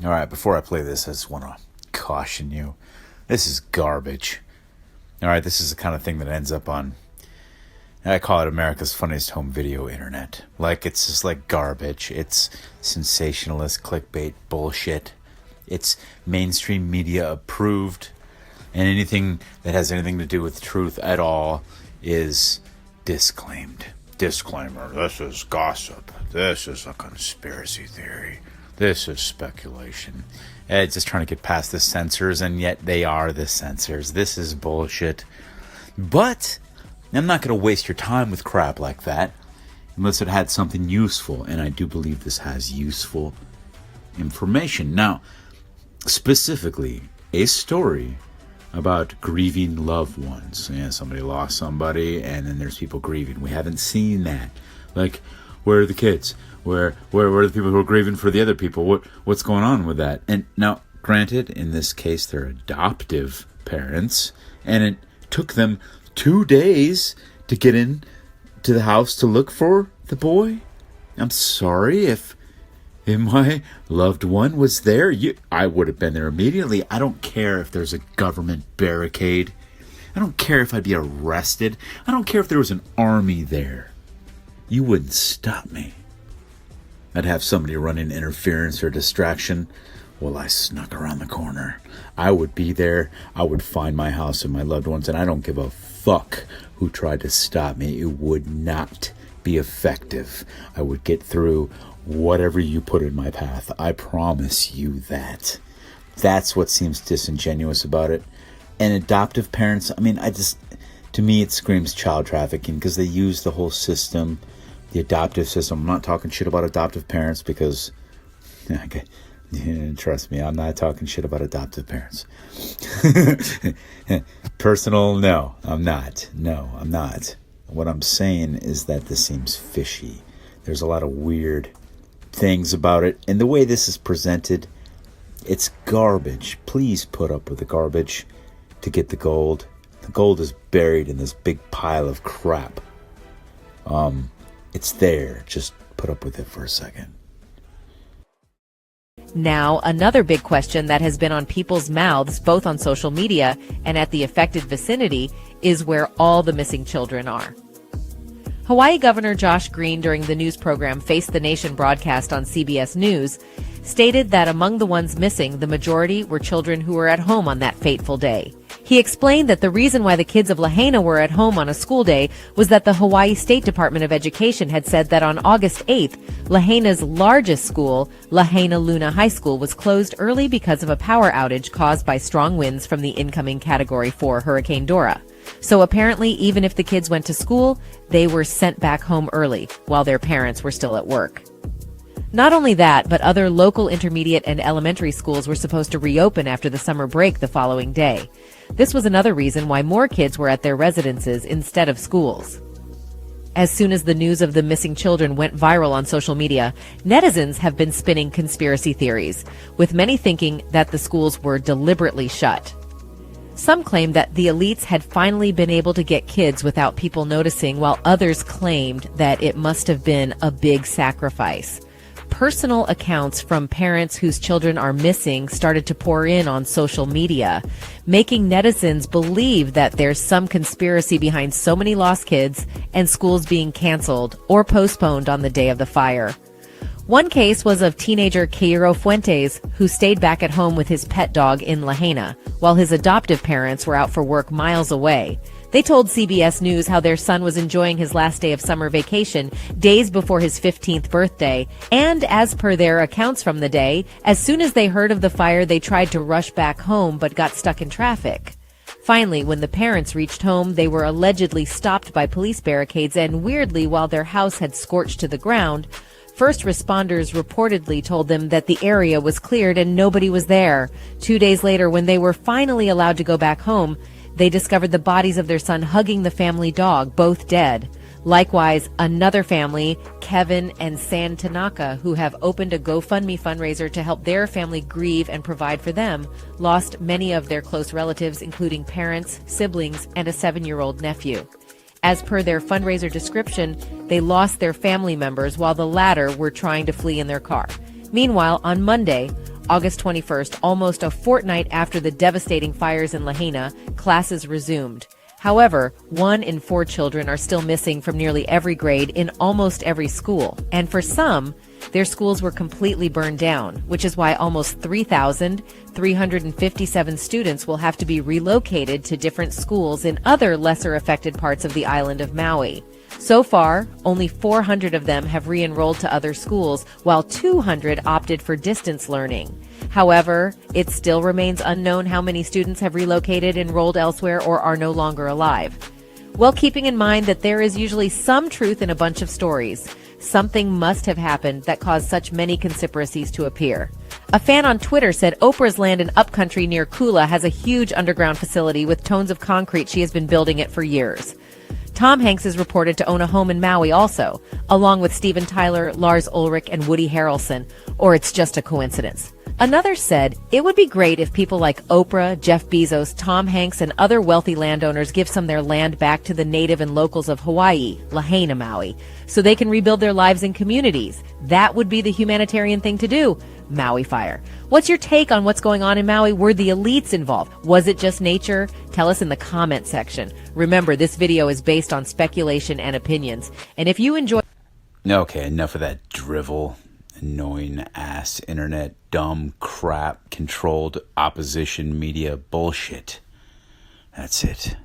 All right, before I play this, I just want to caution you. This is garbage. All right, this is the kind of thing that ends up on, I call it America's Funniest Home Video Internet. Like, it's just like garbage. It's sensationalist clickbait bullshit. It's mainstream media approved. And anything that has anything to do with truth at all is disclaimed. Disclaimer, this is gossip. This is a conspiracy theory. This is speculation. It's just trying to get past the censors, and yet they are the censors. This is bullshit. But I'm not going to waste your time with crap like that unless it had something useful, and I do believe this has useful information. Now, specifically, a story about grieving loved ones. Yeah, somebody lost somebody, and then there's people grieving. We haven't seen that. Like, where are the kids? Where are the people who are grieving for the other people? What's going on with that? And now, granted, in this case, they're adoptive parents, and it took them 2 days to get in to the house to look for the boy. I'm sorry if my loved one was there. I would have been there immediately. I don't care if there's a government barricade. I don't care if I'd be arrested. I don't care if there was an army there. You wouldn't stop me. I'd have somebody running interference or distraction while I snuck around the corner. I would be there. I would find my house and my loved ones, and I don't give a fuck who tried to stop me. It would not be effective. I would get through whatever you put in my path. I promise you that. That's what seems disingenuous about it. And adoptive parents, to me it screams child trafficking because they use the whole system, the adoptive system. I'm not talking shit about adoptive parents because, trust me, I'm not talking shit about adoptive parents. Personal, no, I'm not. No, I'm not. What I'm saying is that this seems fishy. There's a lot of weird things about it, and the way this is presented, it's garbage. Please put up with the garbage to get the gold. The gold is buried in this big pile of crap. It's there. Just put up with it for a second. Now, another big question that has been on people's mouths, both on social media and at the affected vicinity, is where all the missing children are. Hawaii Governor Josh Green, during the news program Face the Nation broadcast on CBS News, stated that among the ones missing, the majority were children who were at home on that fateful day. He explained that the reason why the kids of Lahaina were at home on a school day was that the Hawaii State Department of Education had said that on August 8th, Lahaina's largest school, Lahaina Luna High School, was closed early because of a power outage caused by strong winds from the incoming Category 4 Hurricane Dora. So apparently, even if the kids went to school, they were sent back home early while their parents were still at work. Not only that, but other local intermediate and elementary schools were supposed to reopen after the summer break the following day. This was another reason why more kids were at their residences instead of schools. As soon as the news of the missing children went viral on social media, netizens have been spinning conspiracy theories, with many thinking that the schools were deliberately shut. Some claim that the elites had finally been able to get kids without people noticing, while others claimed that it must have been a big sacrifice. Personal accounts from parents whose children are missing started to pour in on social media, making netizens believe that there's some conspiracy behind so many lost kids and schools being canceled or postponed on the day of the fire. One case was of teenager Cairo Fuentes, who stayed back at home with his pet dog in Lahaina, while his adoptive parents were out for work miles away. They told CBS News how their son was enjoying his last day of summer vacation days before his 15th birthday, and as per their accounts from the day, as soon as they heard of the fire, they tried to rush back home but got stuck in traffic. Finally, when the parents reached home, they were allegedly stopped by police barricades, and weirdly, while their house had scorched to the ground, first responders reportedly told them that the area was cleared and nobody was there. 2 days later, when they were finally allowed to go back home, they discovered the bodies of their son hugging the family dog, both dead. Likewise, another family, Kevin and San Tanaka, who have opened a GoFundMe fundraiser to help their family grieve and provide for them, lost many of their close relatives, including parents, siblings, and a 7-year-old nephew. As per their fundraiser description, they lost their family members while the latter were trying to flee in their car. Meanwhile, on Monday, August 21st, almost a fortnight after the devastating fires in Lahaina, classes resumed. However, 1 in 4 children are still missing from nearly every grade in almost every school. And for some, their schools were completely burned down, which is why almost 3,357 students will have to be relocated to different schools in other lesser affected parts of the island of Maui. So far, only 400 of them have re-enrolled to other schools, while 200 opted for distance learning. However, it still remains unknown how many students have relocated, enrolled elsewhere, or are no longer alive. Well, keeping in mind that there is usually some truth in a bunch of stories, something must have happened that caused such many conspiracies to appear. A fan on Twitter said Oprah's land in upcountry near Kula has a huge underground facility with tons of concrete. She has been building it for years. Tom Hanks is reported to own a home in Maui also, along with Steven Tyler, Lars Ulrich, and Woody Harrelson, or it's just a coincidence. Another said, it would be great if people like Oprah, Jeff Bezos, Tom Hanks, and other wealthy landowners give some of their land back to the native and locals of Hawaii, Lahaina, Maui, so they can rebuild their lives and communities. That would be the humanitarian thing to do. Maui fire. What's your take on what's going on in Maui? Were the elites involved? Was it just nature? Tell us in the comment section. Remember, this video is based on speculation and opinions. And if you enjoy... Okay, enough of that drivel. Annoying ass internet, dumb crap, controlled opposition media bullshit. That's it.